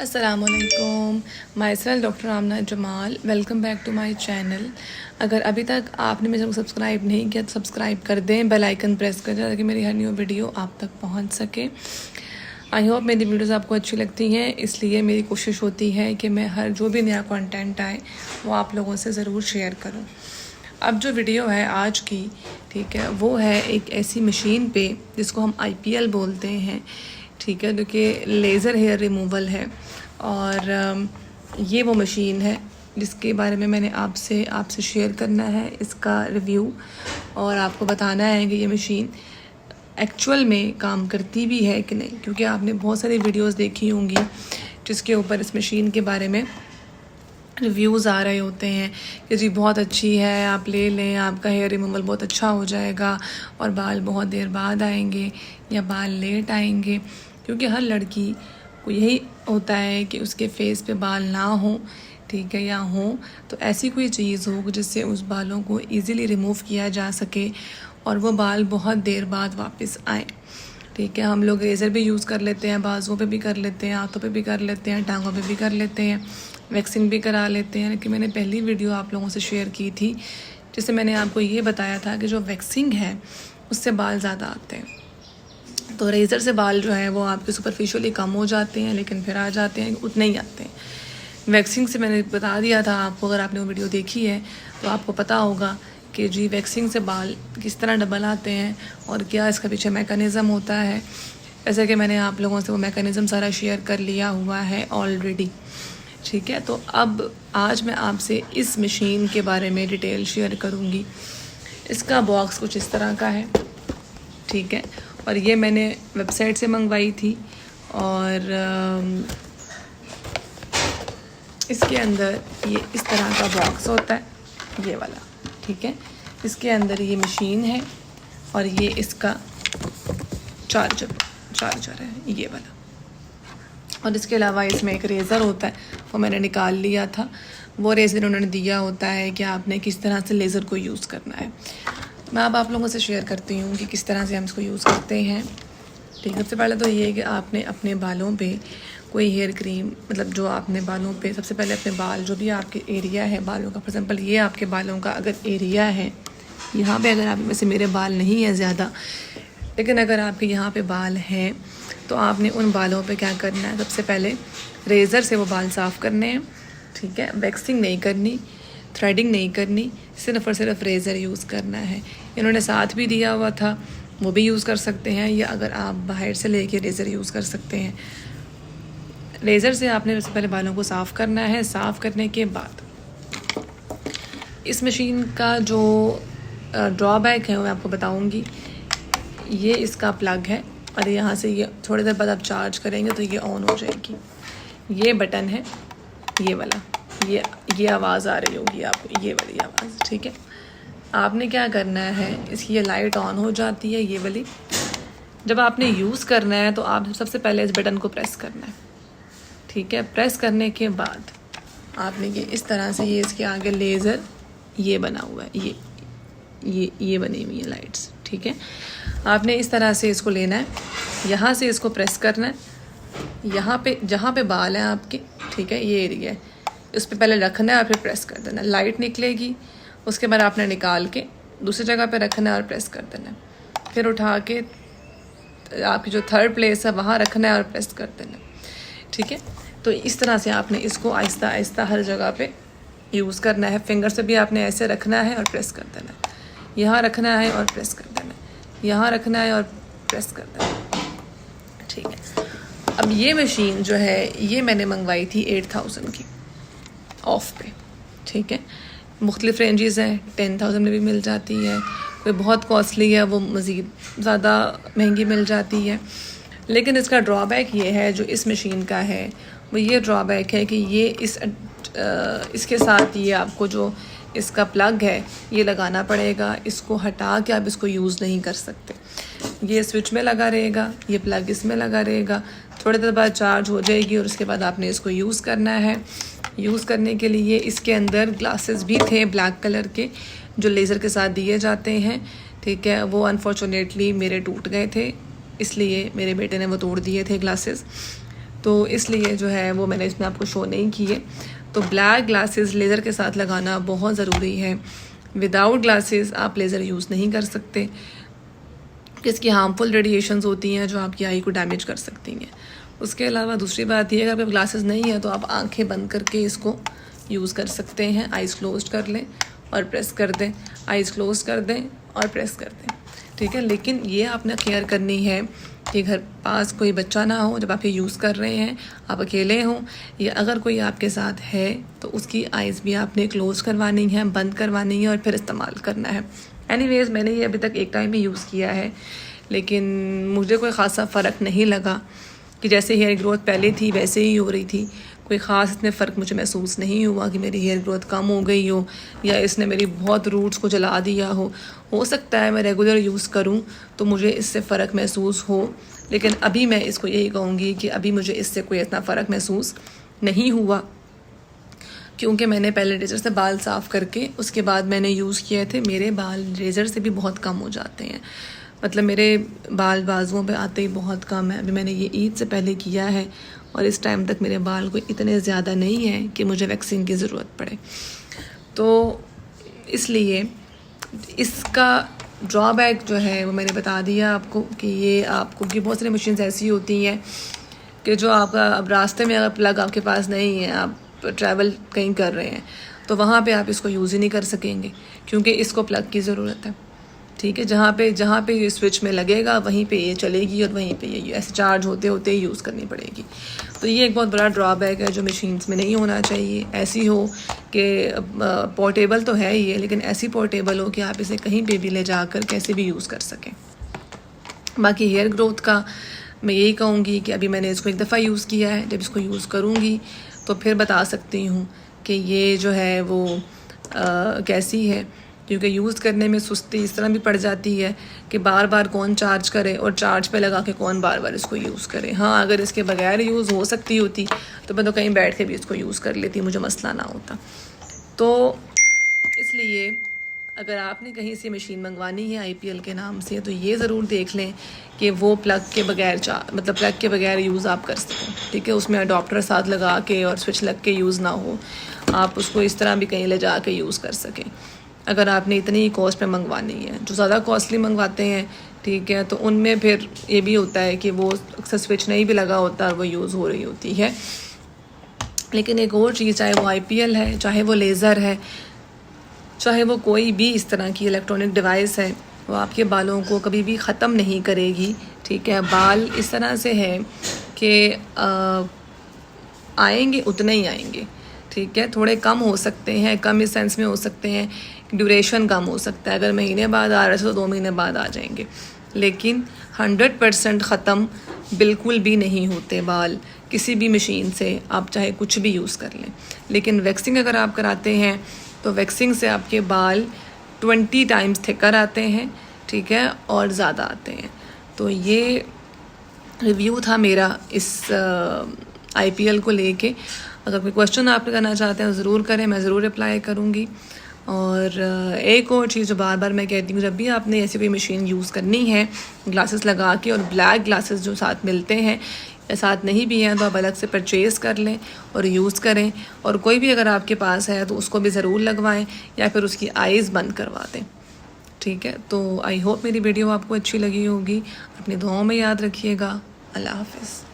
अस्सलामुअलैकुम, myself doctor Aamna Jamal. Welcome back to my channel. अगर अभी तक आपने मेरे चैनल को सब्सक्राइब नहीं किया तो सब्सक्राइब कर दें, बेल आइकन प्रेस कर दें ताकि मेरी हर न्यू वीडियो आप तक पहुंच सके। आई होप मेरी वीडियोस आपको अच्छी लगती हैं, इसलिए मेरी कोशिश होती है कि मैं हर जो भी नया कंटेंट आए वो आप लोगों से ज़रूर शेयर करूँ। अब जो वीडियो है आज की, ठीक है, वो है एक ऐसी मशीन पे जिसको हम IPL बोलते हैं, ठीक है, जो कि लेज़र हेयर रिमूवल है। और ये वो मशीन है जिसके बारे में मैंने आपसे शेयर करना है इसका रिव्यू, और आपको बताना है कि ये मशीन एक्चुअल में काम करती भी है कि नहीं, क्योंकि आपने बहुत सारी वीडियोस देखी होंगी जिसके ऊपर इस मशीन के बारे में रिव्यूज़ आ रहे होते हैं कि जी बहुत अच्छी है, आप ले लें, आपका हेयर रिमूवल बहुत अच्छा हो जाएगा और बाल बहुत देर बाद आएंगे या बाल लेट आएंगे। क्योंकि हर लड़की को यही होता है कि उसके फेस पे बाल ना हो, ठीक है, या हो तो ऐसी कोई चीज़ हो जिससे उस बालों को इजीली रिमूव किया जा सके और वो बाल बहुत देर बाद वापस आए। ठीक है, हम लोग रेज़र भी यूज़ कर लेते हैं, बाजुओं पे भी कर लेते हैं, हाथों पे भी कर लेते हैं, टांगों पे भी कर लेते हैं, वैक्सिंग भी करा लेते हैं। लेकिन मैंने पहली वीडियो आप लोगों से शेयर की थी जिससे मैंने आपको ये बताया था कि जो वैक्सिंग है उससे बाल ज़्यादा आते हैं। तो रेज़र से बाल जो है वो आपके सुपरफिशियली कम हो जाते हैं, लेकिन फिर आ जाते हैं, उतने ही आते हैं। वैक्सिंग से मैंने बता दिया था आपको, अगर आपने वो वीडियो देखी है तो आपको पता होगा कि जी वैक्सिंग से बाल किस तरह डबल आते हैं और क्या इसका पीछे मैकेनिज़्म होता है। ऐसे कि मैंने आप लोगों से वो मैकेनिज़्म सारा शेयर कर लिया हुआ है ऑलरेडी। ठीक है, तो अब आज मैं आपसे इस मशीन के बारे में डिटेल शेयर करूँगी। इसका बॉक्स कुछ इस तरह का है, ठीक है, और ये मैंने वेबसाइट से मंगवाई थी। और इसके अंदर ये इस तरह का बॉक्स होता है, ये वाला, ठीक है। इसके अंदर ये मशीन है और ये इसका चार्जर है, ये वाला। और इसके अलावा इसमें एक रेज़र होता है, वो मैंने निकाल लिया था। वो रेज़र उन्होंने दिया होता है कि आपने किस तरह से लेज़र को यूज़ करना है। मैं अब आप लोगों से शेयर करती हूँ कि किस तरह से हम इसको यूज़ करते हैं। ठीक है, सबसे पहले तो ये है कि आपने अपने बालों पे कोई हेयर क्रीम, मतलब जो आपने बालों पे सबसे पहले अपने बाल, जो भी आपके एरिया है बालों का, फॉर एग्जांपल ये आपके बालों का अगर एरिया है, यहाँ पे अगर आप, वैसे मेरे बाल नहीं है ज़्यादा, लेकिन अगर आपके यहाँ पे बाल हैं तो आपने उन बालों पे क्या करना है, सबसे पहले रेज़र से वो बाल साफ़ करने हैं। ठीक है, वैक्सिंग नहीं करनी, थ्रेडिंग नहीं करनी, सिर्फ़ और सिर्फ रेज़र यूज़ करना है। इन्होंने साथ भी दिया हुआ था, वो भी यूज़ कर सकते हैं, या अगर आप बाहर से लेके रेज़र यूज़ कर सकते हैं। रेज़र से आपने सबसे पहले बालों को साफ़ करना है। साफ़ करने के बाद इस मशीन का जो ड्रॉबैक है वो मैं आपको बताऊंगी। ये इसका प्लग है और यहाँ से ये थोड़ी देर बाद आप चार्ज करेंगे तो ये ऑन हो जाएगी। ये बटन है, ये वाला, ये आवाज़ आ रही होगी आपको, ये वाली आवाज़, ठीक है। आपने क्या करना है, इसकी ये लाइट ऑन हो जाती है, ये वाली। जब आपने यूज़ करना है तो आप सबसे पहले इस बटन को प्रेस करना है, ठीक है। प्रेस करने के बाद आपने ये इस तरह से, ये इसके आगे लेज़र ये बना हुआ है, ये बनी हुई है लाइट्स, ठीक है। आपने इस तरह से इसको लेना है, यहाँ से इसको प्रेस करना है, यहाँ पे जहाँ पे बाल हैं आपके, ठीक है, ये एरिया है, उस पर पहले रखना है और फिर प्रेस कर देना। लाइट निकलेगी, उसके बाद आपने निकाल के दूसरी जगह पे रखना है और प्रेस कर देना है। फिर उठा के आपकी जो थर्ड प्लेस है वहाँ रखना है और प्रेस कर देना, ठीक है। तो इस तरह से आपने इसको आहिस्ता आहिस्ता हर जगह पे यूज़ करना है। फिंगर से भी आपने ऐसे रखना है और प्रेस कर देना है, यहाँ रखना है और प्रेस कर देना है, यहाँ रखना है और प्रेस कर देना है, ठीक है। अब ये मशीन जो है ये मैंने मंगवाई थी 8000 की ऑफ पे, ठीक है। मुख्तलिफ रेंजेस हैं, 10,000 में भी मिल जाती है, कोई बहुत कॉस्टली है वो मज़ीद ज़्यादा महंगी मिल जाती है। लेकिन इसका ड्रॉबैक ये है, जो इस मशीन का है वो ये ड्रॉबैक है कि ये इसके साथ ये आपको जो इसका प्लग है ये लगाना पड़ेगा। इसको हटा के आप इसको यूज़ नहीं कर सकते। ये स्विच में लगा रहेगा, ये प्लग इसमें लगा रहेगा, थोड़ी देर बाद चार्ज हो जाएगी और उसके बाद आपने इसको यूज़ करना है। यूज़ करने के लिए इसके अंदर ग्लासेस भी थे ब्लैक कलर के, जो लेज़र के साथ दिए जाते हैं, ठीक है। वो अनफॉर्चुनेटली मेरे टूट गए थे, इसलिए मेरे बेटे ने वो तोड़ दिए थे ग्लासेस। तो इसलिए जो है वो मैंने इसमें आपको शो नहीं किए। तो ब्लैक ग्लासेस लेज़र के साथ लगाना बहुत ज़रूरी है। विदाउट ग्लासेस आप लेज़र यूज़ नहीं कर सकते, इसकी हार्मफुल रेडिएशंस होती हैं जो आपकी आई को डैमेज कर सकती हैं। उसके अलावा दूसरी बात यह है, अगर ग्लासेस नहीं है तो आप आंखें बंद करके इसको यूज़ कर सकते हैं। आइज़ क्लोज कर लें और प्रेस कर दें, आइज़ क्लोज कर दें और प्रेस कर दें, ठीक है। लेकिन ये आपने केयर करनी है कि घर पास कोई बच्चा ना हो जब आप ये यूज़ कर रहे हैं, आप अकेले हों, या अगर कोई आपके साथ है तो उसकी आइज़ भी आपने क्लोज करवानी है, बंद करवानी है और फिर इस्तेमाल करना है। एनीवेज़ मैंने ये अभी तक एक टाइम ही यूज़ किया है, लेकिन मुझे कोई ख़ासा फ़र्क नहीं लगा कि जैसे हेयर ग्रोथ पहले थी वैसे ही हो रही थी। कोई ख़ास इसमें फ़र्क मुझे महसूस नहीं हुआ कि मेरी हेयर ग्रोथ कम हो गई हो या इसने मेरी बहुत रूट्स को जला दिया हो सकता है मैं रेगुलर यूज़ करूं तो मुझे इससे फ़र्क महसूस हो, लेकिन अभी मैं इसको यही कहूँगी कि अभी मुझे इससे कोई इतना फ़र्क महसूस नहीं हुआ, क्योंकि मैंने पहले रेज़र से बाल साफ़ करके उसके बाद मैंने यूज़ किए थे। मेरे बाल रेज़र से भी बहुत कम हो जाते हैं, मतलब मेरे बाल बाजुओं पे आते ही बहुत कम है। अभी मैंने ये ईद से पहले किया है और इस टाइम तक मेरे बाल कोई इतने ज़्यादा नहीं है कि मुझे वैक्सिंग की ज़रूरत पड़े। तो इसलिए इसका ड्रॉबैक जो है वो मैंने बता दिया आपको कि ये आपको कि बहुत सारी मशीन्स ऐसी होती हैं कि जो आपका अब रास्ते में अगर प्लग आपके पास नहीं है, आप ट्रैवल कहीं कर रहे हैं तो वहाँ पे आप इसको यूज़ ही नहीं कर सकेंगे, क्योंकि इसको प्लग की ज़रूरत है, ठीक है। जहाँ पे ये स्विच में लगेगा वहीं पे ये चलेगी और वहीं पे ये ऐसे चार्ज होते होते ही यूज़ करनी पड़ेगी। तो ये एक बहुत बड़ा ड्रॉबैक है जो मशीन्स में नहीं होना चाहिए। ऐसी हो कि पोर्टेबल तो है ही है, लेकिन ऐसी पोर्टेबल हो कि आप इसे कहीं पे भी ले जाकर कैसे भी यूज़ कर सकें। बाकी हेयर ग्रोथ का मैं यही कहूँगी कि अभी मैंने इसको एक दफ़ा यूज़ किया है, जब इसको यूज़ करूँगी तो फिर बता सकती हूँ कि ये जो है वो कैसी है, क्योंकि यूज़ करने में सुस्ती इस तरह भी पड़ जाती है कि बार बार कौन चार्ज करे और चार्ज पे लगा के कौन बार बार इसको यूज़ करे। हाँ, अगर इसके बगैर यूज़ हो सकती होती तो मैं तो कहीं बैठ के भी इसको यूज़ कर लेती, मुझे मसला ना होता। तो इसलिए अगर आपने कहीं से मशीन मंगवानी है IPL के नाम से तो ये ज़रूर देख लें कि वो प्लग के बगैर मतलब प्लग के बगैर यूज़ आप कर सकें, ठीक है। उसमें अडॉप्टर साथ लगा के और स्विच लग के यूज़ ना हो, आप उसको इस तरह भी कहीं ले जा के यूज़ कर सकें। अगर आपने इतनी कॉस्ट में मंगवानी है, जो ज़्यादा कॉस्टली मंगवाते हैं, ठीक है, तो उनमें फिर ये भी होता है कि वो अक्सर स्विच नहीं भी लगा होता और वो यूज़ हो रही होती है। लेकिन एक और चीज़, चाहे वो IPL है, चाहे वो लेज़र है, चाहे वो कोई भी इस तरह की इलेक्ट्रॉनिक डिवाइस है, वो आपके बालों को कभी भी ख़त्म नहीं करेगी, ठीक है। बाल इस तरह से है कि आएंगे उतने ही आएंगे, ठीक है। थोड़े कम हो सकते हैं, कम इस सेंस में हो सकते हैं, ड्यूरेशन कम हो सकता है। अगर महीने बाद आ रहे तो 2 महीने बाद आ जाएंगे, लेकिन 100% ख़त्म बिल्कुल भी नहीं होते बाल किसी भी मशीन से, आप चाहे कुछ भी यूज़ कर लें। लेकिन वैक्सिंग अगर आप कराते हैं तो वैक्सिंग से आपके बाल 20 टाइम्स थिकर आते हैं, ठीक है, और ज़्यादा आते हैं। तो ये रिव्यू था मेरा इस IPL को लेके। अगर कोई क्वेश्चन आप करना चाहते हैं तो ज़रूर करें, मैं ज़रूर रिप्लाई करूँगी। और एक और चीज़ जो बार बार मैं कहती हूँ, जब भी आपने ऐसी कोई मशीन यूज़ करनी है ग्लासेस लगा के, और ब्लैक ग्लासेस जो साथ मिलते हैं या साथ नहीं भी हैं तो आप अलग से परचेज़ कर लें और यूज़ करें। और कोई भी अगर आपके पास है तो उसको भी ज़रूर लगवाएं या फिर उसकी आइज़ बंद करवा दें, ठीक है। तो आई होप मेरी वीडियो आपको अच्छी लगी होगी। अपनी दुआओं में याद रखिएगा। अल्लाह हाफ़िज़।